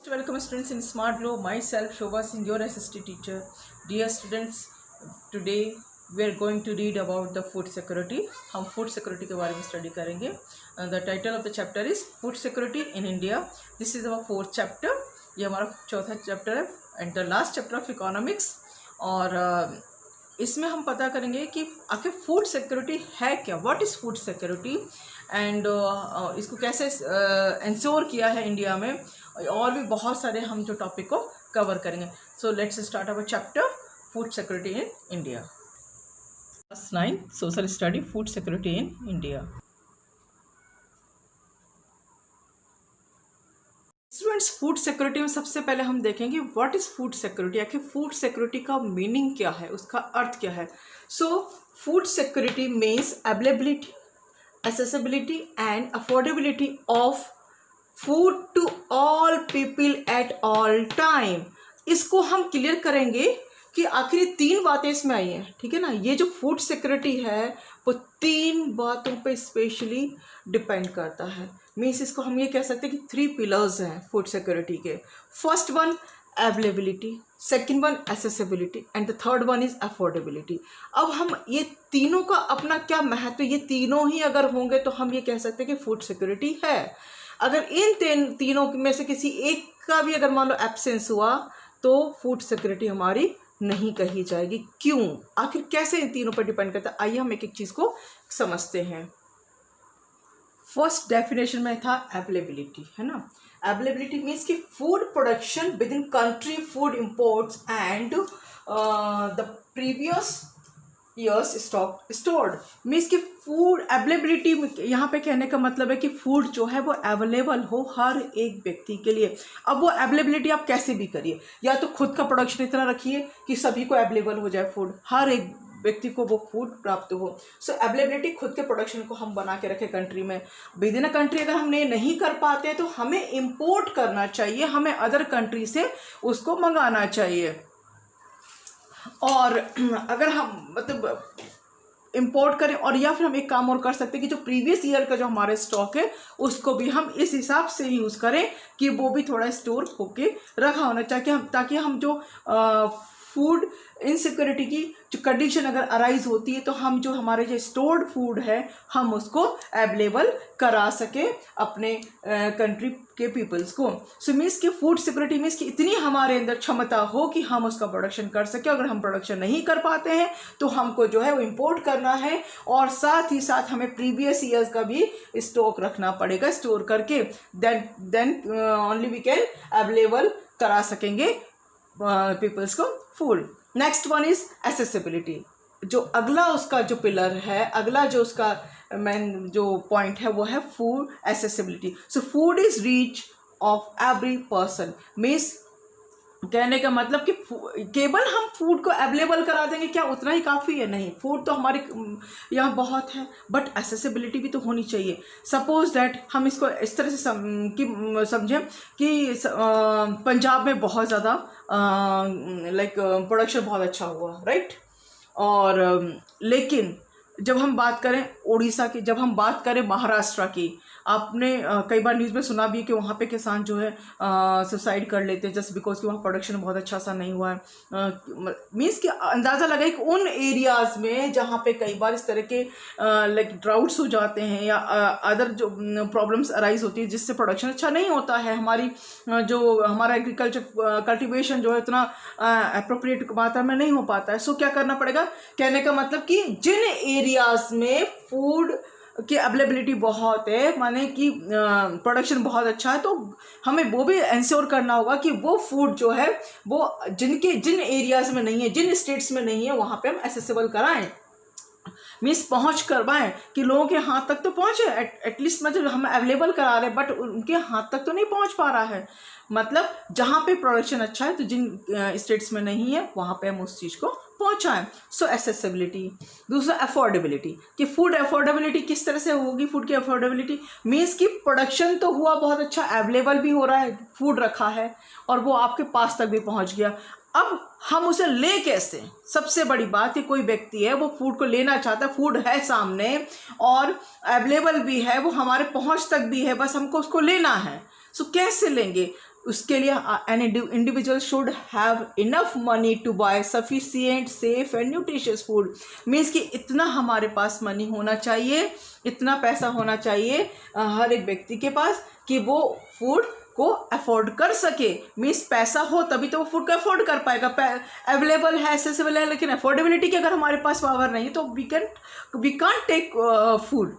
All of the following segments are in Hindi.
Welcome students in Smart Globe. Myself Shobha Singh, your SST teacher. Dear students, today we are going to read about the food security. हम food security के बारे में study करेंगे. The title of the chapter is Food Security in India. This is our fourth chapter. ये हमारा चौथा chapter है and the last chapter of economics. और इसमें हम पता करेंगे कि आखिर फूड सिक्योरिटी है क्या, what is food security and इसको कैसे इंश्योर किया है इंडिया में, और भी बहुत सारे हम जो टॉपिक को कवर करेंगे. So let's start our chapter food security in India. Class 9 social study food security in India. Students, food security में सबसे पहले हम देखेंगे व्हाट इज़ फूड सिक्योरिटी. आखिर फूड सिक्योरिटी का मीनिंग क्या है, उसका अर्थ क्या है. So food security means availability, accessibility and affordability of food to all people at all time. इसको हम क्लियर करेंगे कि आखिर ये तीन बातें इसमें आई हैं, ठीक है ना. ये जो फूड सिक्योरिटी है वो तीन बातों पे स्पेशली डिपेंड करता है. मीन्स इसको हम ये कह सकते हैं कि थ्री पिलर्स हैं फूड सिक्योरिटी के. First one availability, second one accessibility and the third one is affordability. अब हम ये तीनों का अपना क्या महत्व, ये तीनों ही अगर होंगे तो हम ये कह सकते हैं कि फूड सिक्योरिटी है. अगर इन तीनों में से किसी एक का भी अगर मान लो एब्सेंस हुआ तो फूड सिक्योरिटी हमारी नहीं कही जाएगी. क्यों, आखिर कैसे इन तीनों पर डिपेंड करता है, आइए हम एक एक चीज़ को समझते हैं. फर्स्ट डेफिनेशन में था अवेलेबिलिटी, है ना. अवेलेबिलिटी मीन्स कि food production with in country food imports and the previous years stock stored. Means कि फूड अवेलेबिलिटी यहाँ पे कहने का मतलब है कि फूड जो है वो अवेलेबल हो हर एक व्यक्ति के लिए. अब वो अवेलेबिलिटी आप कैसे भी करिए, या तो खुद का प्रोडक्शन इतना रखिए कि सभी को अवेलेबल हो जाए फूड, हर एक व्यक्ति को वो फूड प्राप्त हो. सो अवेलेबिलिटी खुद के प्रोडक्शन को हम बना के रखें कंट्री में. विद इन अ कंट्री अगर हम ये नहीं कर पाते तो हमें इंपोर्ट करना चाहिए, हमें अदर कंट्री से उसको मंगाना चाहिए. और अगर हम मतलब इंपोर्ट करें, और या फिर हम एक काम और कर सकते हैं कि जो प्रीवियस ईयर का जो हमारा स्टॉक है उसको भी हम इस हिसाब से यूज़ करें कि वो भी थोड़ा स्टोर होके रखा होना चाहिए, ताकि हम जो फूड इनसिक्योरिटी की जो कंडीशन अगर अराइज होती है तो हम जो हमारे जो स्टोर्ड फूड है हम उसको अवेलेबल करा सके अपने कंट्री के पीपल्स को. सो मीन्स कि फूड सिक्योरिटी मीन्स कि इतनी हमारे अंदर क्षमता हो कि हम उसका प्रोडक्शन कर सके. अगर हम प्रोडक्शन नहीं कर पाते हैं तो हमको जो है वो इम्पोर्ट करना है, और साथ ही साथ हमें प्रीवियस ईयर्स का भी स्टॉक रखना पड़ेगा स्टोर करके. Then only we can available करा सकेंगे पीपल्स को food. Next one is accessibility. जो अगला उसका जो पिलर है, अगला जो उसका मेन जो पॉइंट है वो है food accessibility. So food is reach of every person. Means कहने का मतलब कि केवल हम फूड को अवेलेबल करा देंगे क्या उतना ही काफ़ी है? नहीं, फूड तो हमारे यहाँ बहुत है बट एक्सेसिबिलिटी भी तो होनी चाहिए. सपोज दैट हम इसको इस तरह से समझें कि पंजाब में बहुत ज़्यादा लाइक प्रोडक्शन बहुत अच्छा हुआ, राइट. और लेकिन जब हम बात करें उड़ीसा की, जब हम बात करें महाराष्ट्र की, आपने कई बार न्यूज़ में सुना भी है कि वहाँ पे किसान जो है सुसाइड कर लेते हैं जस्ट बिकॉज कि वहाँ प्रोडक्शन बहुत अच्छा सा नहीं हुआ है. मीन्स कि अंदाज़ा लगाए कि उन एरियाज़ में जहाँ पे कई बार इस तरह के लाइक ड्राउट्स हो जाते हैं या अदर जो प्रॉब्लम्स अराइज होती है जिससे प्रोडक्शन अच्छा नहीं होता है, हमारी जो हमारा एग्रीकल्चर कल्टिवेशन जो है उतना अप्रोप्रिएट मात्रा में नहीं हो पाता है. सो क्या करना पड़ेगा, कहने का मतलब कि जिन एरियाज़ में फूड की अवेलेबिलिटी बहुत है, माने कि प्रोडक्शन बहुत अच्छा है, तो हमें वो भी इंश्योर करना होगा कि वो फूड जो है वो जिन एरियाज़ में नहीं है, जिन स्टेट्स में नहीं है, वहाँ पे हम एक्सेसिबल कराएं. मीन्स पहुँच करवाएं कि लोगों के हाथ तक तो पहुँचे. एटलीस्ट मतलब हम अवेलेबल करा रहे हैं बट उनके हाथ तक तो नहीं पहुँच पा रहा है. मतलब जहाँ पे प्रोडक्शन अच्छा है तो जिन स्टेट्स में नहीं है वहाँ पे हम उस चीज़ को पहुँचाएं. सो एक्सेसिबिलिटी. दूसरा अफोर्डेबिलिटी, कि फूड अफोर्डेबिलिटी किस तरह से होगी. फूड की अफोर्डेबिलिटी मीन्स कि प्रोडक्शन तो हुआ बहुत अच्छा, अवेलेबल भी हो रहा है, फूड रखा है और वो आपके पास तक भी पहुँच गया. अब हम उसे ले कैसे, सबसे बड़ी बात है कोई व्यक्ति है वो फूड को लेना चाहता है, फूड है सामने और अवेलेबल भी है, वो हमारे पहुंच तक भी है, बस हमको उसको लेना है. सो कैसे लेंगे? उसके लिए an individual should have enough money to buy sufficient safe and nutritious food. Means कि इतना हमारे पास मनी होना चाहिए, इतना पैसा होना चाहिए हर एक व्यक्ति के पास कि वो फूड को अफोर्ड कर सके। मीन्स पैसा हो तभी तो वो फूड को अफोर्ड कर पाएगा। अवेलेबल है, एक्सेसिबल है, लेकिन अफोर्डेबिलिटी की अगर हमारे पास पावर नहीं तो वी कांट टेक फूड।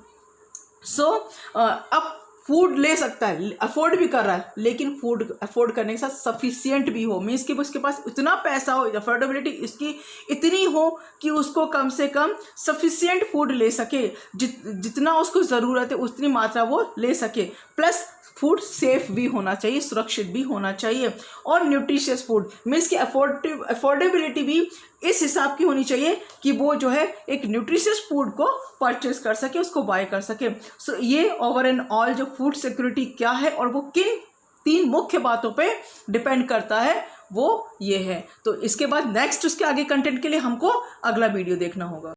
सो अब फूड ले सकता है, अफोर्ड भी कर रहा है, लेकिन फूड अफोर्ड करने के साथ सफिशिएंट भी हो। मीन्स कि उसके पास इतना पैसा हो, अफोर्डेबिलिटी इसकी इतनी हो कि उसको कम से कम सफिशिएंट फूड ले सके, जितना उसको ज़रूरत है उतनी मात्रा वो ले सके। प्लस फूड सेफ भी होना चाहिए, सुरक्षित भी होना चाहिए। और न्यूट्रिशियस फूड मीन्स कि अफोर्डेबिलिटी भी इस हिसाब की होनी चाहिए कि वो जो है एक न्यूट्रिशियस फूड को परचेस कर सके, उसको बाय कर सके। सो ये ओवर एंड ऑल जो फूड सिक्योरिटी क्या है और वो किन 3 मुख्य बातों पे डिपेंड करता है वो ये है। तो इसके बाद नेक्स्ट उसके आगे कंटेंट के लिए हमको अगला वीडियो देखना होगा।